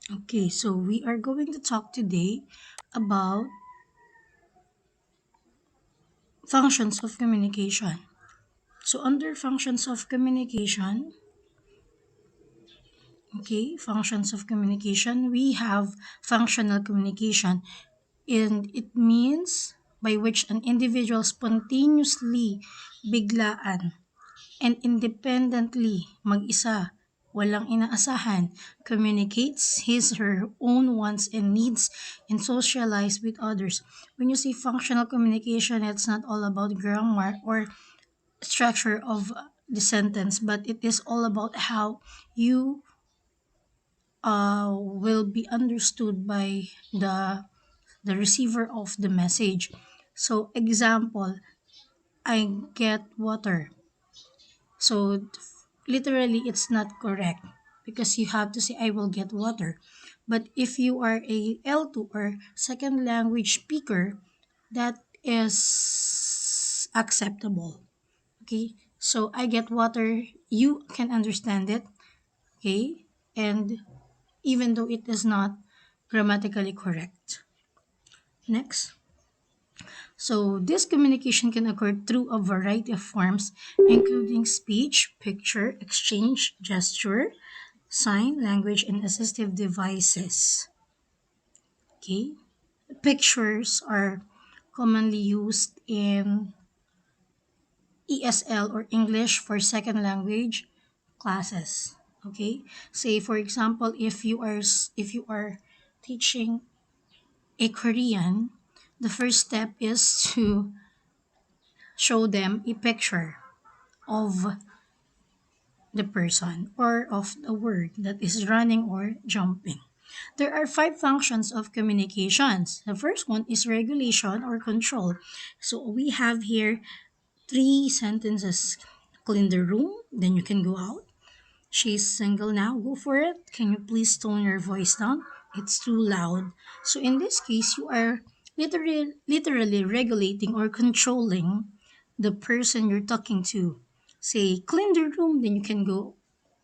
Okay, so we are going to talk today about functions of communication. So, under functions of communication, okay, functions of communication, we have functional communication, and it means by which an individual spontaneously, biglaan, and independently, mag-isa, walang inaasahan, communicates his her own wants and needs and socialize with others. When you say functional communication, it's not all about grammar or structure of the sentence, but it is all about how you will be understood by the receiver of the message. So, example, I get water. So literally it's not correct because you have to say I will get water. But if you are a L2 or second language speaker, that is acceptable. Okay? So I get water, you can understand it, okay? And even though it is not grammatically correct. Next. So this communication can occur through a variety of forms, including speech, picture, exchange, gesture, sign language, and assistive devices. Okay? Pictures are commonly used in ESL or English for second language classes. Okay? Say for example, if you are teaching a Korean, the first step is to show them a picture of the person or of the word that is running or jumping. There are five functions of communications. The first one is regulation or control. So we have here three sentences. Clean the room, then you can go out. She's single now, go for it. Can you please tone your voice down? It's too loud. So in this case, you are literally regulating or controlling the person you're talking to. Say, clean the room, then you can go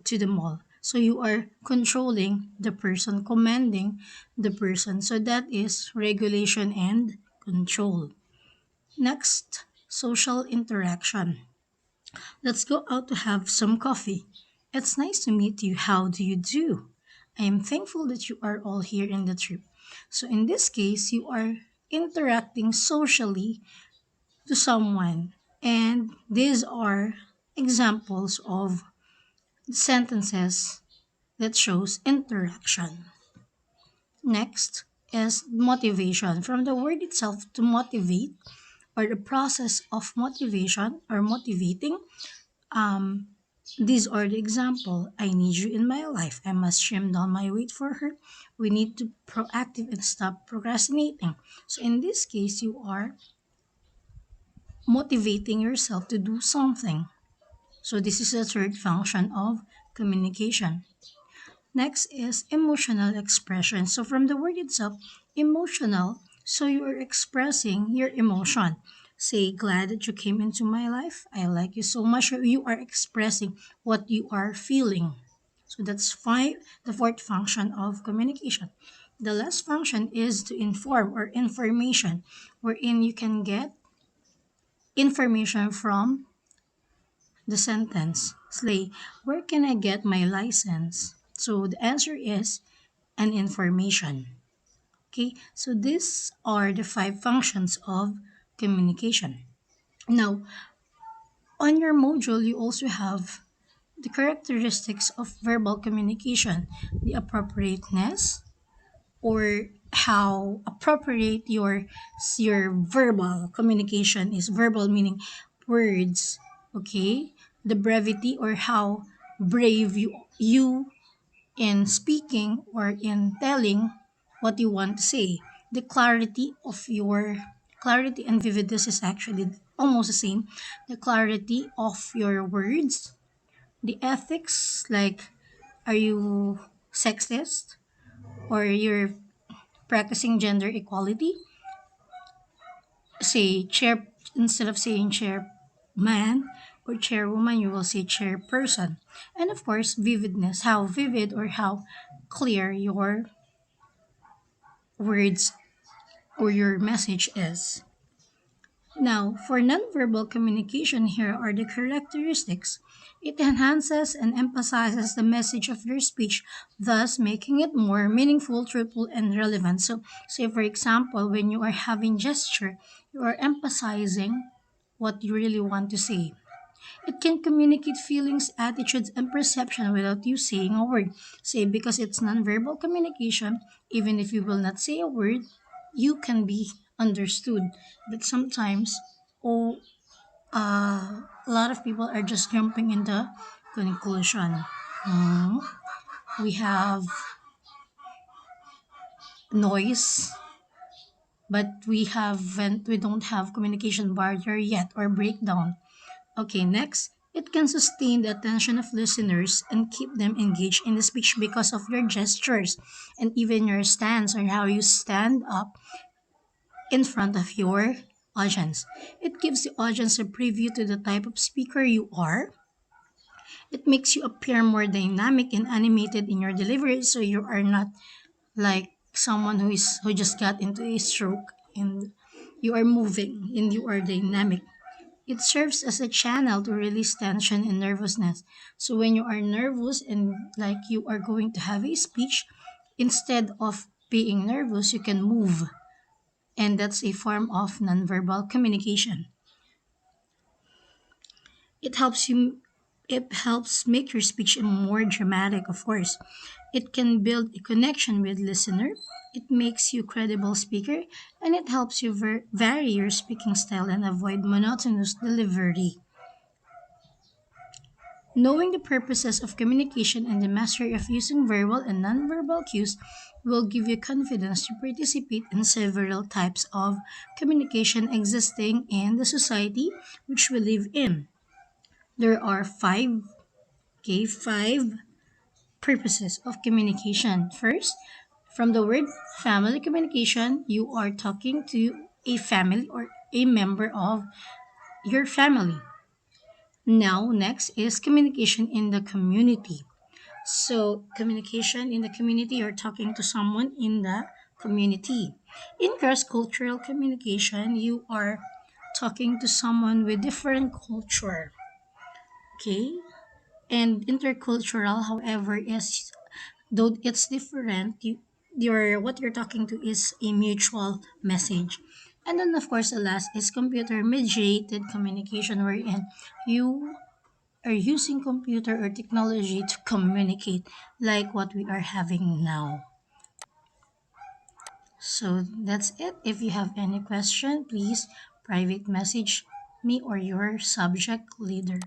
to the mall. So you are controlling the person, commanding the person. So that is regulation and control. Next, social interaction. Let's go out to have some coffee. It's nice to meet you. How do you do? I am thankful that you are all here in the trip. So, in this case, you are interacting socially to someone, and these are examples of sentences that shows interaction. Next is motivation. From the word itself, to motivate, or the process of motivation or motivating. Um, these are the example. I need you in my life. I must trim down my weight for her. We need to proactive and stop procrastinating. So in this case, you are motivating yourself to do something. So this is the third function of communication. Next is emotional expression. So from the word itself, emotional, so you are expressing your emotion. Say, glad that you came into my life. I like you so much. You are expressing what you are feeling. So that's five, the fourth function of communication. The last function is to inform or information, wherein you can get information from the sentence. Say, where can I get my license? So the answer is an information. Okay, so these are the five functions of communication. Now, on your module, you also have the characteristics of verbal communication, the appropriateness, or how appropriate your verbal communication is. Verbal meaning words, okay? The brevity, or how brave you in speaking or in telling what you want to say. The clarity and vividness is actually almost the same. The clarity of your words, the ethics, like are you sexist or you're practicing gender equality? Say chair instead of saying chair man, or chairwoman, you will say chairperson. And of course, vividness, how vivid or how clear your words or your message is. Now, for nonverbal communication, here are the characteristics. It enhances and emphasizes the message of your speech, thus making it more meaningful, truthful, and relevant. So, say for example, when you are having gesture, you are emphasizing what you really want to say. It can communicate feelings, attitudes, and perception without you saying a word. Say because it's nonverbal communication, even if you will not say a word, you can be understood. But sometimes, oh, a lot of people are just jumping in the conclusion. Hmm. We have noise, but we don't have communication barrier yet or breakdown. Okay, next, it can sustain the attention of listeners and keep them engaged in the speech because of your gestures and even your stance or how you stand up in front of your audience. It gives the audience a preview to the type of speaker you are. It makes you appear more dynamic and animated in your delivery so you are not like someone who just got into a stroke and you are moving and you are dynamic. It serves as a channel to release tension and nervousness. So when you are nervous and like you are going to have a speech, instead of being nervous, you can move. And that's a form of nonverbal communication. It helps you it helps make your speech more dramatic, of course. It can build a connection with listener. It makes you credible speaker and it helps you vary your speaking style and avoid monotonous delivery. Knowing the purposes of communication and the mastery of using verbal and nonverbal cues will give you confidence to participate in several types of communication existing in the society which we live in. There are five purposes of communication. First, from the word family communication, you are talking to a family or a member of your family. Now, next is communication in the community. So, communication in the community, you're talking to someone in the community. In cross cultural communication, you are talking to someone with different culture. Okay? And intercultural, however, is though it's different, your what you're talking to is a mutual message. And then of course the last is computer mediated communication wherein you are using computer or technology to communicate like what we are having now. So that's it. If you have any question, please private message me or your subject leader.